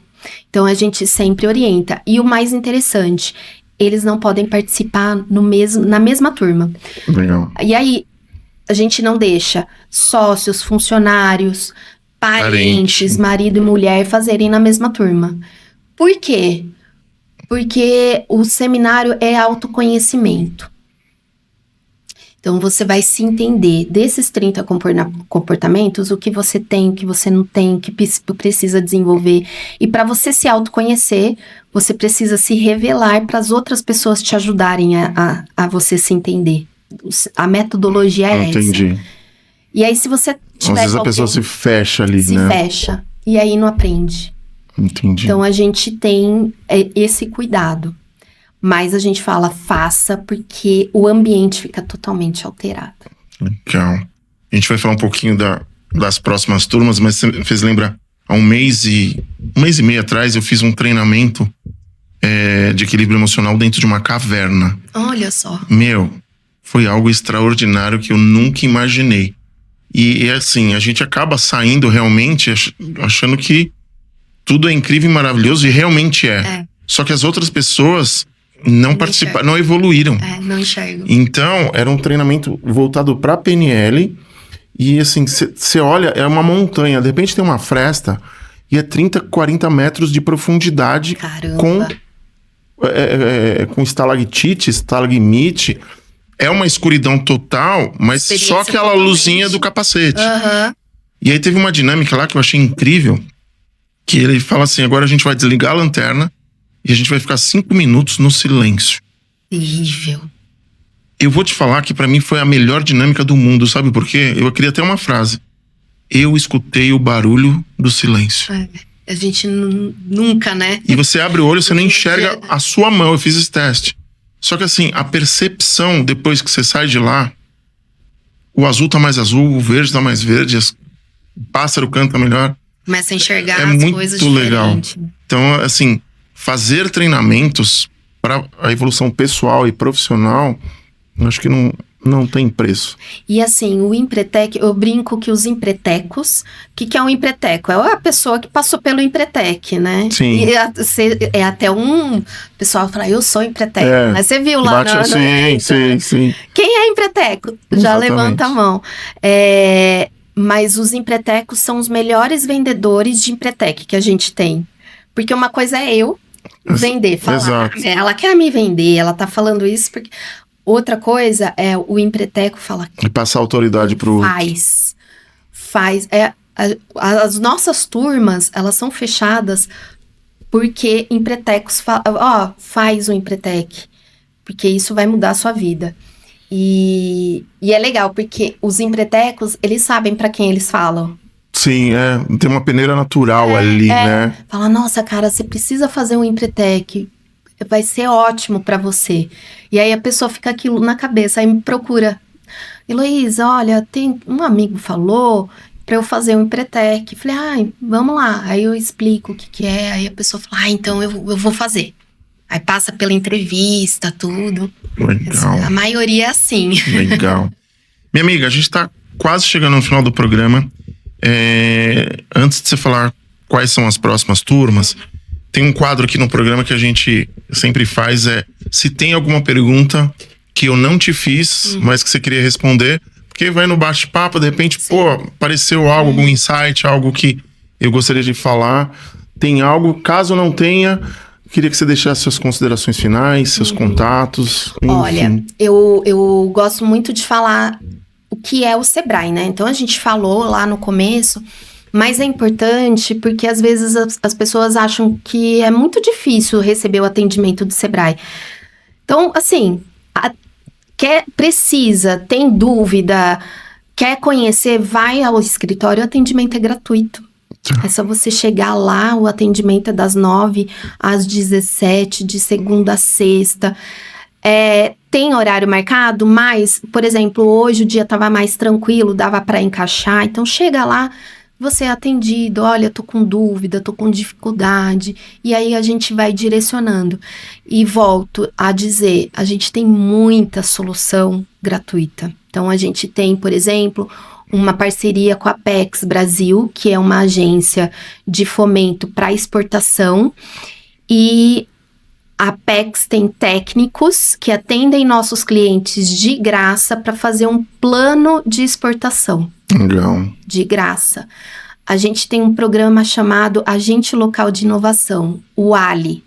Então, a gente sempre orienta. E o mais interessante, eles não podem participar na mesma turma. Legal. E aí, a gente não deixa sócios, funcionários, parentes, marido e mulher fazerem na mesma turma. Por quê? Porque o seminário é autoconhecimento. Então, você vai se entender desses 30 comportamentos, o que você tem, o que você não tem, o que precisa desenvolver. E para você se autoconhecer, você precisa se revelar para as outras pessoas te ajudarem a você se entender. A metodologia é essa. Entendi. E aí, se você tiver... Às vezes a pessoa se fecha ali, né? Se fecha. E aí não aprende. Entendi. Então, a gente tem esse cuidado. Mas a gente fala, faça, porque o ambiente fica totalmente alterado. Legal. A gente vai falar um pouquinho das próximas turmas, mas você fez lembrar há um mês e meio atrás, eu fiz um treinamento de equilíbrio emocional dentro de uma caverna. Olha só. Meu, foi algo extraordinário que eu nunca imaginei. E assim, a gente acaba saindo realmente achando que tudo é incrível e maravilhoso, e realmente é. Só que as outras pessoas não participaram, não evoluíram. Não enxergam. Então, era um treinamento voltado para PNL. E assim, você olha, é uma montanha. De repente tem uma fresta e é 30, 40 metros de profundidade. Caramba. Com estalactite, estalagmite. É uma escuridão total, mas só aquela luzinha do capacete. E aí teve uma dinâmica lá que eu achei incrível, que ele fala assim, agora a gente vai desligar a lanterna e a gente vai ficar 5 minutos no silêncio. Terrível. Eu vou te falar que pra mim foi a melhor dinâmica do mundo, sabe por quê? Eu queria até uma frase. Eu escutei o barulho do silêncio. A gente nunca, né? E você abre o olho, você não enxerga a sua mão. Eu fiz esse teste. Só que assim, a percepção depois que você sai de lá, o azul tá mais azul, o verde tá mais verde, o pássaro canta melhor. Começa a enxergar as muito coisas legal. diferentes. Então, assim, fazer treinamentos para a evolução pessoal e profissional, eu acho que não tem preço. E assim, o empretec, eu brinco que os empretecos, o que é um empreteco? É a pessoa que passou pelo empretec, né? Sim. E é até o pessoal fala, eu sou empreteco. Mas você viu lá, Sim. Quem é empreteco? Já levanta a mão. Mas os empretecos são os melhores vendedores de empretec que a gente tem. Porque uma coisa é eu vender, falar. Exato. Ela quer me vender, ela tá falando isso porque... Outra coisa é o empreteco falar... E passar autoridade pro outro. Faz. As nossas turmas, elas são fechadas porque empretecos falam, faz o empretec. Porque isso vai mudar a sua vida. E é legal, porque os empretecos, eles sabem pra quem eles falam. Sim, tem uma peneira natural ali, né? Fala, nossa, cara, você precisa fazer um empretec. Vai ser ótimo pra você. E aí a pessoa fica aquilo na cabeça, aí me procura. Heloísa, olha, tem um amigo falou pra eu fazer um empretec. Falei, vamos lá. Aí eu explico o que é, aí a pessoa fala, então eu vou fazer. Aí passa pela entrevista, tudo. Legal. A maioria é assim. Legal. Minha amiga, a gente tá quase chegando no final do programa. Antes de você falar quais são as próximas turmas, tem um quadro aqui no programa que a gente sempre faz, se tem alguma pergunta que eu não te fiz, mas que você queria responder, porque vai no bate-papo, de repente, apareceu algo, algum insight, algo que eu gostaria de falar. Tem algo, caso não tenha, queria que você deixasse suas considerações finais, seus contatos, enfim. Olha, eu gosto muito de falar o que é o Sebrae, né? Então a gente falou lá no começo... Mas é importante porque às vezes as pessoas acham que é muito difícil receber o atendimento do Sebrae. Então, assim, tem dúvida, quer conhecer, vai ao escritório, o atendimento é gratuito. É só você chegar lá, o atendimento é das 9 às 17, de segunda a sexta. Tem horário marcado, mas, por exemplo, hoje o dia estava mais tranquilo, dava para encaixar. Então, chega lá... Você é atendido, olha, tô com dúvida, tô com dificuldade, e aí a gente vai direcionando. E volto a dizer, a gente tem muita solução gratuita. Então, a gente tem, por exemplo, uma parceria com a Apex Brasil, que é uma agência de fomento para exportação, e a Apex tem técnicos que atendem nossos clientes de graça para fazer um plano de exportação. Legal. De graça. A gente tem um programa chamado Agente Local de Inovação, o ALI.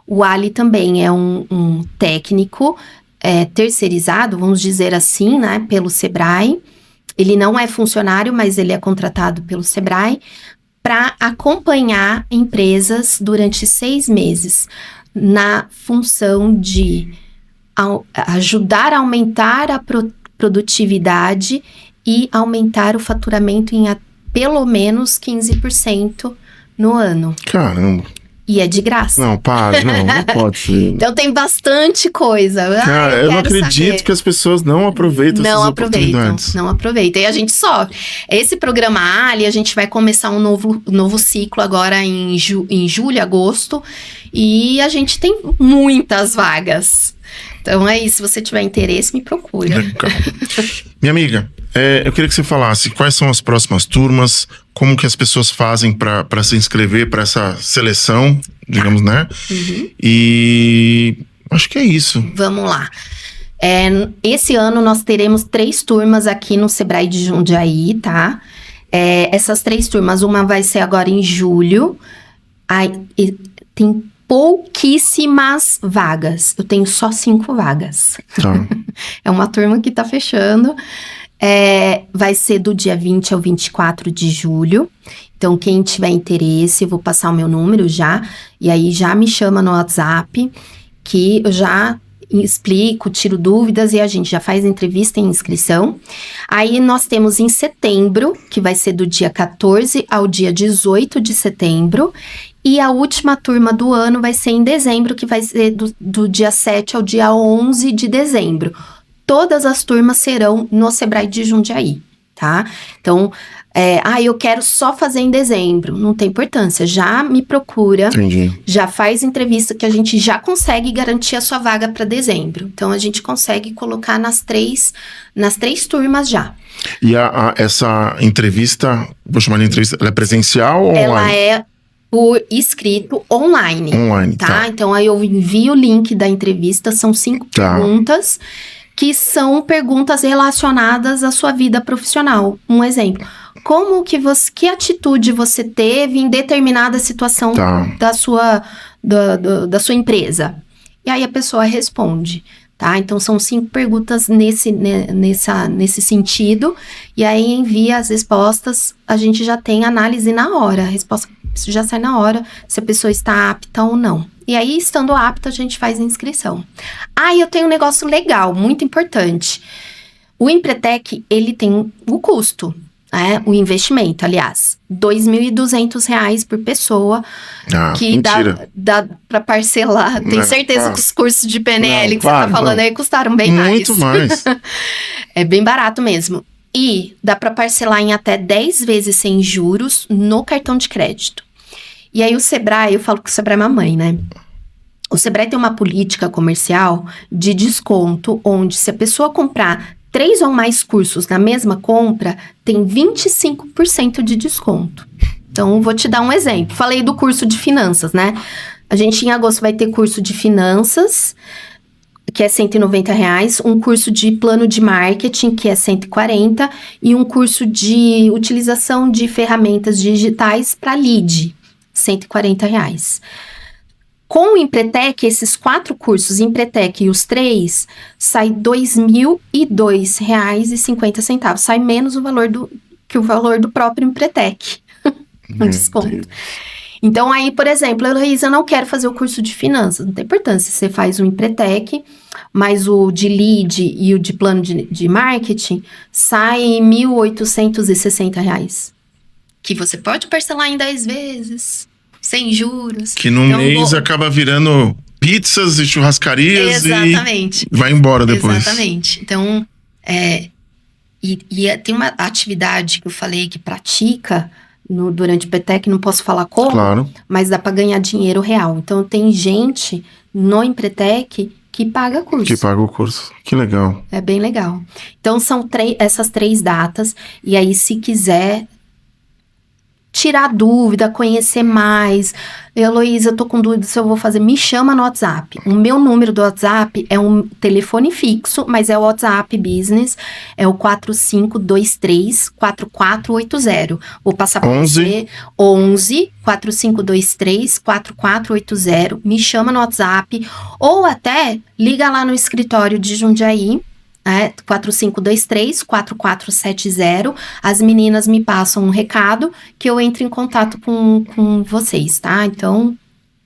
O ALI também é um técnico terceirizado, vamos dizer assim, né, pelo Sebrae. Ele não é funcionário, mas ele é contratado pelo Sebrae para acompanhar empresas durante 6 meses na função de ajudar a aumentar a produtividade e aumentar o faturamento em pelo menos 15% no ano. Caramba. E é de graça. Não, para, não pode ser. Então tem bastante coisa. Cara, eu não acredito que as pessoas não aproveitam essas oportunidades. Não aproveitam. E a gente sofre. Esse programa Ali, a gente vai começar um novo ciclo agora em julho, agosto. E a gente tem muitas vagas. Então aí, se você tiver interesse, me procura. Legal. Minha amiga, eu queria que você falasse quais são as próximas turmas, como que as pessoas fazem para se inscrever para essa seleção, digamos, né? Uhum. E acho que é isso. Vamos lá. Esse ano nós teremos 3 turmas aqui no Sebrae de Jundiaí, tá? Essas 3 turmas, uma vai ser agora em julho. Tem pouquíssimas vagas. Eu tenho só 5 vagas. Tá. É uma turma que tá fechando. Vai ser do dia 20 ao 24 de julho. Então, quem tiver interesse, eu vou passar o meu número já. E aí, já me chama no WhatsApp, que eu já explico, tiro dúvidas e a gente já faz entrevista e inscrição. Aí, nós temos em setembro, que vai ser do dia 14 ao dia 18 de setembro. E a última turma do ano vai ser em dezembro, que vai ser do dia 7 ao dia 11 de dezembro. Todas as turmas serão no Sebrae de Jundiaí, tá? Então, eu quero só fazer em dezembro. Não tem importância, já me procura. Entendi. Já faz entrevista que a gente já consegue garantir a sua vaga para dezembro. Então, a gente consegue colocar nas três turmas já. E essa entrevista, vou chamar de entrevista, ela é presencial ou online? Ela é por escrito online. Online, tá. Então, aí eu envio o link da entrevista, são 5 perguntas, que são perguntas relacionadas à sua vida profissional. Um exemplo, que atitude você teve em determinada situação da sua empresa? E aí a pessoa responde, tá? Então, são 5 perguntas nesse sentido, e aí envia as respostas, a gente já tem análise na hora, a resposta já sai na hora, se a pessoa está apta ou não. E aí, estando apta, a gente faz a inscrição. Eu tenho um negócio legal, muito importante. O Empretec, ele tem o custo, o investimento, aliás, R$ 2.200 por pessoa, que dá para parcelar. Tenho certeza que os cursos de PNL que você tá falando aí custaram bem mais. Muito mais. É bem barato mesmo. E dá para parcelar em até 10 vezes sem juros no cartão de crédito. E aí o Sebrae, eu falo que o Sebrae é mamãe, né? O Sebrae tem uma política comercial de desconto, onde se a pessoa comprar 3 ou mais cursos na mesma compra, tem 25% de desconto. Então, vou te dar um exemplo. Falei do curso de finanças, né? A gente em agosto vai ter curso de finanças, que é R$ 190, um curso de plano de marketing, que é 140, e um curso de utilização de ferramentas digitais para lead, R$ 140. Com o Empretec, esses 4 cursos, Empretec e os 3, sai R$ 2.002,50. Sai menos que o valor do próprio Empretec. Um desconto. Então, aí, por exemplo, Heloísa, eu não quero fazer o curso de finanças. Não tem importância. Você faz o Empretec, mas o de lead e o de plano de marketing sai R$ 1.860. Que você pode parcelar em 10 vezes, sem juros. Que no mês acaba virando pizzas e churrascarias. Exatamente. E vai embora depois. Exatamente. Então, tem uma atividade que eu falei que pratica durante o Empretec, não posso falar como, claro, mas dá para ganhar dinheiro real. Então, tem gente no Empretec que paga curso. Que paga o curso. Que legal. É bem legal. Então, são essas 3 datas. E aí, se quiser tirar dúvida, conhecer mais. Heloísa, eu tô com dúvida se eu vou fazer. Me chama no WhatsApp. O meu número do WhatsApp é um telefone fixo, mas é o WhatsApp Business. É o 4523-4480. Vou passar para você. 11-4523-4480. Me chama no WhatsApp. Ou até liga lá no escritório de Jundiaí. 4523-4470. As meninas me passam um recado que eu entro em contato com vocês, tá? Então,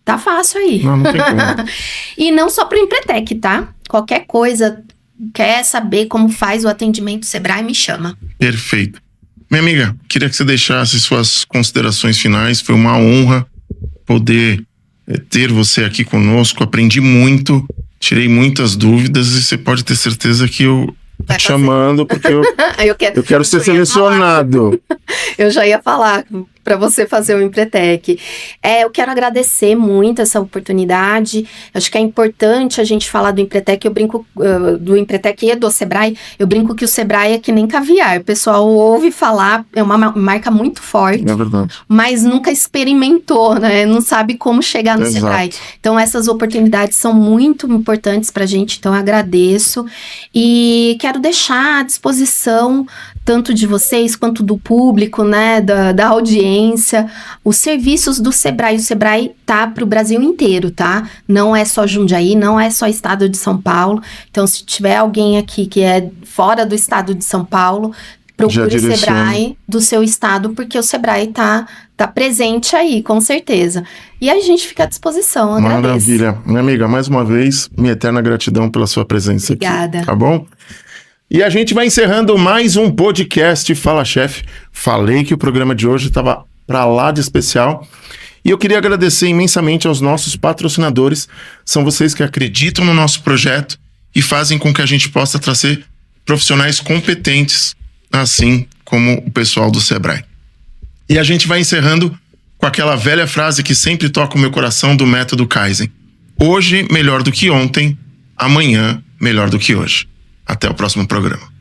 tá fácil aí. Não tem como. E não só pro Empretec, tá? Qualquer coisa, quer saber como faz o atendimento Sebrae, me chama. Perfeito. Minha amiga, queria que você deixasse suas considerações finais. Foi uma honra poder ter você aqui conosco. Aprendi muito, tirei muitas dúvidas e você pode ter certeza que eu tô te chamando porque eu quero ser selecionado. Eu já ia falar para você fazer o Empretec. Eu quero agradecer muito essa oportunidade. Acho que é importante a gente falar do Empretec. Eu brinco do Empretec e do Sebrae. Eu brinco que o Sebrae é que nem caviar. O pessoal ouve falar, é uma marca muito forte. É verdade. Mas nunca experimentou, né? Não sabe como chegar no Sebrae. Então, essas oportunidades são muito importantes para a gente. Então, eu agradeço. E quero deixar à disposição tanto de vocês quanto do público, né, da audiência, os serviços do Sebrae. O Sebrae tá para o Brasil inteiro, tá? Não é só Jundiaí, não é só estado de São Paulo. Então, se tiver alguém aqui que é fora do estado de São Paulo, procure o Sebrae do seu estado, porque o Sebrae tá presente aí, com certeza. E a gente fica à disposição, agradeço. Maravilha. Minha amiga, mais uma vez, minha eterna gratidão pela sua presença aqui. Obrigada. Tá bom? E a gente vai encerrando mais um podcast Fala Chef. Falei que o programa de hoje estava para lá de especial. E eu queria agradecer imensamente aos nossos patrocinadores. São vocês que acreditam no nosso projeto e fazem com que a gente possa trazer profissionais competentes, assim como o pessoal do Sebrae. E a gente vai encerrando com aquela velha frase que sempre toca o meu coração do método Kaizen. Hoje melhor do que ontem, amanhã melhor do que hoje. Até o próximo programa.